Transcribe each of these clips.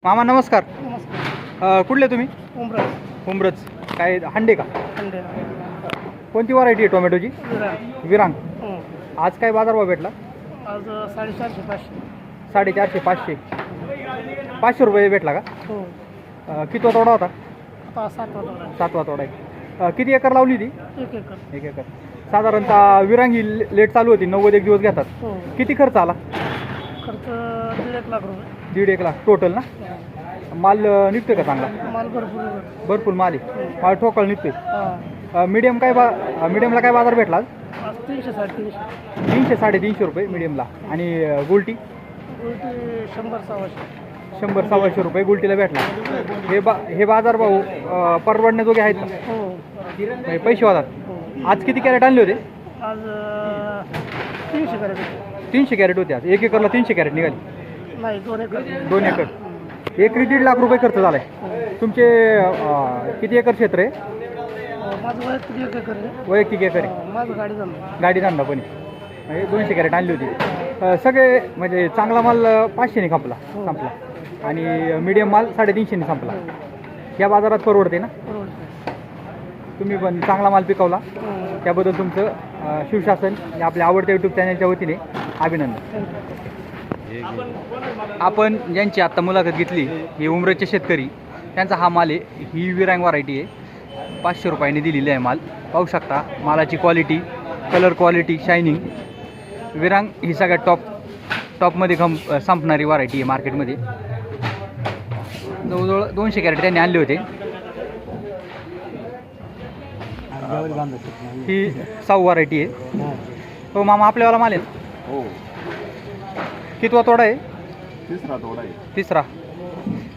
मामा नमस्कार. नमस्कार. कुठले तुम्ही? उमरस उमरच. काय हंडे का? खंडे कोणती व्हरायटी आहे टोमॅटोची? विरांग. विरांग. आज काय बाजारभाव भेटला? आज 450 500. 450 500. 500 रुपये भेटला का? हो. कितवा तोडा होता? आता 7 वाजता. 7वा तोडा आहे. किती एकर लावली ती? 1 एकर. 1 एकर. साधारणतः विरांग ही लेट चालू होती, 90 एक दिवस घेतात. हो. किती खर्च आला? खर्च 1.5 लाख रुपये. 1.5 लाख टोटल ना? माल निघतोय का चांगला? माल भरपूर आहे. भरपूर माल आहे. माल ठोकळ निघतोय. हां. मीडियम मीडियमला काय बाजार भेटला आज? आज 300 350. 300 350 रुपये मीडियमला. आणि गुलटी? उलटी 100 100. 100 125 रुपये गुलटीला भेटला. हे बाजारभाव परवडण्याजोगे आहेत का? हो. म्हणजे पैसे होतात. हो. आज किती कॅरेट आणले होते? आज 300 करायचे. 300 कॅरेट होते आज. 1 एकरला 300 कॅरेट निघाली. नाही 2 एकर. 2 एकर. एकरी 1.5 लाख रुपये खर्च झालाय. तुमचे किती एकर क्षेत्र आहे? माझं वैयक्तिक 1 एकर आहे. वैयक्तिक एकर आहे. माझं गाडी झालं. गाडी धंदा पण आहे. म्हणजे 200 कॅरेट आणली होती. सगळे म्हणजे चांगला माल 500ने संपला आणि मीडियम माल 350ने संपला. या बाजारात परवडते ना? परवडते. तुम्ही पण चांगला माल पिकवला, त्याबद्दल तुमचं शिवशासन या आपल्या आवडत्या यूट्यूब चॅनलच्या वतीने अभिनंदन. आपण ज्यांची आत्ता मुलाखत घेतली हे उमरेचे शेतकरी, त्यांचा हा माल आहे. ही विरांग व्हरायटी आहे. 500 रुपयांनी दिलेली आहे माल. पाहू शकता मालाची क्वालिटी, कलर क्वालिटी, शायनिंग. विरांग ही सगळ्यात टॉपमध्ये संपणारी व्हरायटी आहे मार्केटमध्ये. जवळजवळ 200 कॅरेट त्यांनी आणले होते. ही 6 व्हरायटी आहे. हो मामा, आपल्यावाला माल आहे? हो. कितवा तोडा आहे? तिसरा तोडा आहे. तिसरा.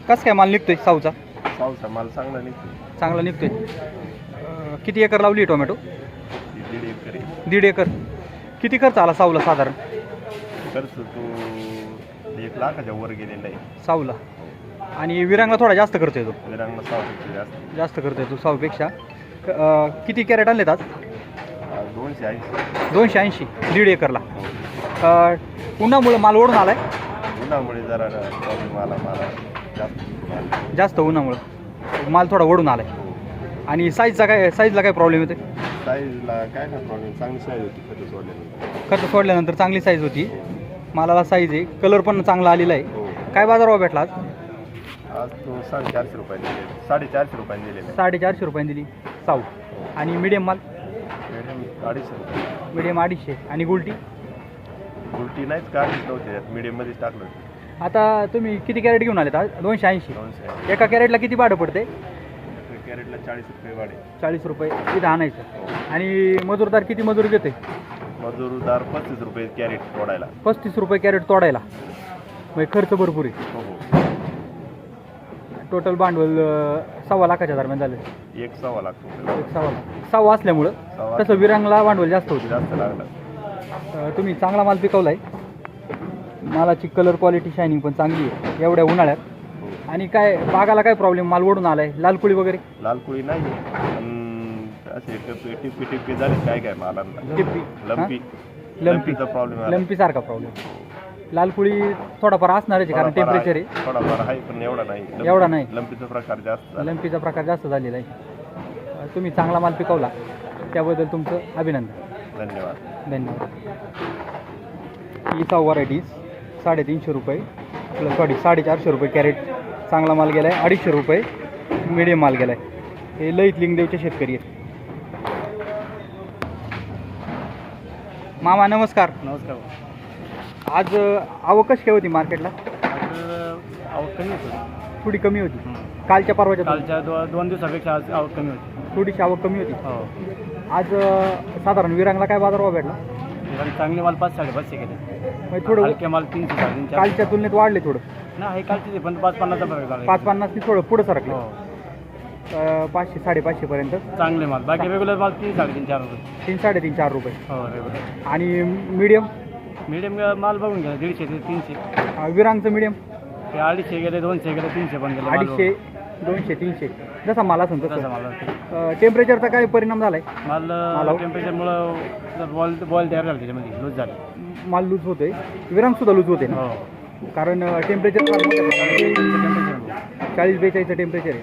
कसं काय माल निघतोय 6चा? सावचा माल चांगला निघतो. चांगला निघतोय. किती एकर लावली आहे टोमॅटो? 1.5 एकर आहे. 1.5 एकर. किती खर्च आला साऊला साधारण? खर्च तो 1 लाखाच्या वर गेलेला आहे. साऊला. आणि विरांगला थोडा जास्त खर्च येतो. विरांगला 600 जास्त. जास्त खर्च येतो साऊपेक्षा. किती कॅरेट आणलेत आज? 280. 280. 1.5 एकरला. उन्हामुळे माल ओढून आलाय? उन्हामुळे जरा प्रॉब्लेम आला मला. जास्त जास्त उन्हामुळे माल थोडा ओढून आलाय. हो. आणि साईजला काय प्रॉब्लेम येतो? साईजला काय नाही प्रॉब्लेम. चांगली साईज होती खर्च सोडल्यानंतर. खर्च सोडल्यानंतर चांगली साईज होती. मालाला साईज आहे, कलर पण चांगला आलेला आहे. हो. काय बाजारभाव भेटला आज? आज तो 450 रुपयांनी दिले. 450 रुपयांनी दिलेला आहे. 450 रुपयांनी दिली साऊ. आणि मीडियम माल? मिडियम 250 रुपये. मीडियम 250. आणि गुलटी? उलटी नाहीच काढलीच नव्हती त्यात. मिडियममध्येच टाकलं. आता तुम्ही किती कॅरेट घेऊन आलेत आज? 280. 280. एका कॅरेटला किती भाडं पडते? कॅरेटला 40 रुपये वाढे. 40 रुपये इथं आणायचं. आणि मजूरदार किती मजूर घेते? मजूरदार 35 रुपये कॅरेट तोडायला. 35 रुपये कॅरेट तोडायला. म्हणजे खर्च भरपूर आहे. हो हो. टोटल भांडवल 1.25 लाखाच्या दरम्यान झालं. 1.25 लाख रुपये. 1.25 लाख. 6 असल्यामुळं सव्वा. तसं विरांगला भांडवल जास्त होतं. जास्त लागलं. तुम्ही चांगला माल पिकवलाय. मालाची कलर क्वालिटी, शायनिंग पण चांगली आहे एवढ्या उन्हाळ्यात. हो. आणि काय बागाला काय प्रॉब्लेम? माल ओढून आलाय? लालकुळी वगैरे? लालकुळी नाही. असे टिप्पी टिप्पी झाले काय काय मालांना. टिप्पी? लंपी. लंपी. लंपीचा प्रॉब्लेम आला. लंपी सारखा प्रॉब्लेम. लालकुळी थोडाफार असणारच आहे, कारण टेम्परेचर आहे. थोडाफार आहे पण एवढा नाही. एवढा नाही. लंपीचा प्रकार जास्त झाला. लंपीचा प्रकार जास्त झालेला आहे. तुम्ही चांगला माल पिकवला, त्याबद्दल तुमचं अभिनंदन. धन्यवाद. धन्यवाद. ही 6 व्हरायटीज 350 रुपये, सॉरी 450 रुपये कॅरेट चांगला माल गेला आहे. 250 रुपये मिडियम माल गेला आहे. हे लईत लिंगदेवचे शेतकरी आहेत. मामा नमस्कार. नमस्कार. आज आवक कशी काय होती मार्केटला? आज आवक कमी होती. थोडी कमी होती कालच्या परवाच्या तुलनेत. कालच्या 2 दिवसापेक्षा आज आवक कमी होती. थोडीशी आवक कमी होती. हो. आज साधारण विरांगला काय बाजारभाव भेटला? चांगले माल 5 550 केले. म्हणजे थोडं हलके माल 300 350. कालच्या तुलनेत वाढले थोडं. नाही कालचे पण 5-50चा फरक झाला. 550 थोडं पुढं सरकलं. हो. 500 550 पर्यंत. चांगले माल. बाकी रेग्युलर माल 3 350 4 रुपये. 3 3.5 4 रुपये. हो रेग्युलर. आणि मीडियम? मीडियम माल बघून घ्या. 150 ते 300. विरांगचं मीडियम? ते 250 गेले, 200 गेले, 300 पण गेले. 250 200 300 जसा माल असेल तसं तसं. माल टेम्परेचरचा काय परिणाम झालाय? माल टेम्परेचरमुळं बॉल तयार झाले त्याच्यामध्ये लूज झाले. माल लूज होतोय. विरांग सुद्धा लूज होते ना, हो. कारण टेम्परेचर 40-42चं टेम्परेचर आहे.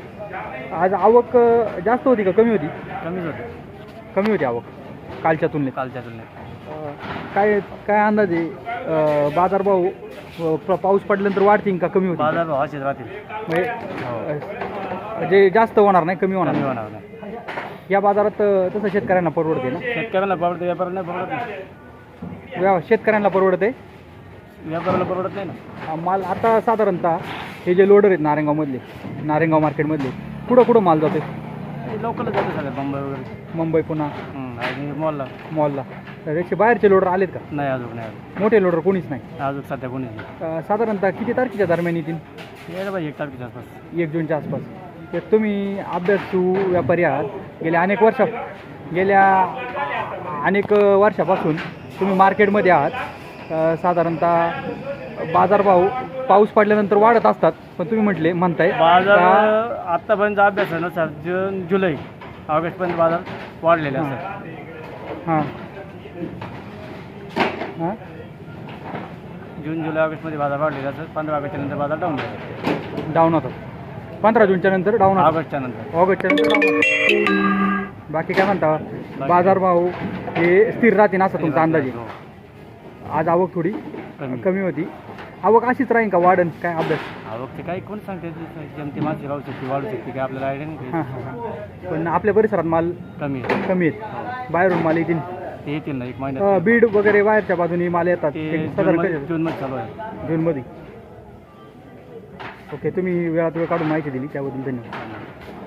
आज आवक जास्त होती का कमी होती? कमीच होते कमी होती आवक कालच्या तुलनेत. कालच्या तुलनेत. काय काय अंदाज आहे बाजारभाव पाऊस पडल्यानंतर वाढतील का कमी होतील? बाजार भाव असेच राहतील. म्हणजे जास्त होणार नाही, कमी होणार कमी नाही. होणार नाही. या बाजारात तसं शेतकऱ्यांना परवडते ना? शेतकऱ्यांना परवडते, व्यापाऱ्यांना परवडत नाही. शेतकऱ्यांना परवडते, व्यापाऱ्याला परवडत नाही ना. माल आता साधारणतः हे जे लोडर आहेत नारायणगाव मार्केटमधले कुठं माल जाते? लोकलच जाते सगळ्यात, मुंबई वगैरे. मुंबई पुन्हा आणि मॉलला मॉलला. तर याचे बाहेरचे लोडर आलेत का? नाही, अजून मोठे लोडर कोणीच नाही अजून सध्या कोणी नाही. साधारणतः किती तारखेच्या दरम्यान येतील? यायला पाहिजे 1 तारखेच्या आसपास. 1 जूनच्या आसपास. तर तुम्ही अभ्यासू व्यापारी आहात, गेल्या अनेक वर्षापासून तुम्ही मार्केटमध्ये आहात. साधारणतः बाजारभाव पाऊस पडल्यानंतर वाढत असतात, पण तुम्ही म्हणताय बाजार का आत्तापर्यंत अभ्यासानुसार जून जुलै ऑगस्टपर्यंत बाजार वाढलेले असतात. हां हां जून जुलै ऑगस्टमध्ये बाजार वाढलेले असतात. 15 ऑगस्टच्या नंतर बाजार डाऊन होतात. डाऊन होतात. 15 जूनच्या नंतर डाऊन होतात. ऑगस्टच्या नंतर ऑगस्टच्या नंतर डाऊन होतात. बाकी काय म्हणता? बाजारभाव हे स्थिर राहतील असं तुमचा अंदाज आहे? हो. आज आवक थोडी कमी. कमी होती. आवक अशीच राहील का वाढन? काय अभ्यास? आवक काही कोण सांगते, जमते माणसे राहू शकते, वाढू शकते, काय आपल्याला आयडिया नाही. हां हां हां. पण आपल्या परिसरात माल कमी आहे. कमी आहेत. बाहेरून माल येतील. ते येतील ना 1 महिन्यात. बीड वगैरे बाहेरच्या बाजूनी माल येतात. ते ते साधारण कसे? जूनमध्ये चालू आहे. जूनमध्ये. ओके, तुम्ही वेळात वेळ काढून माहिती दिली त्याबद्दल धन्यवाद.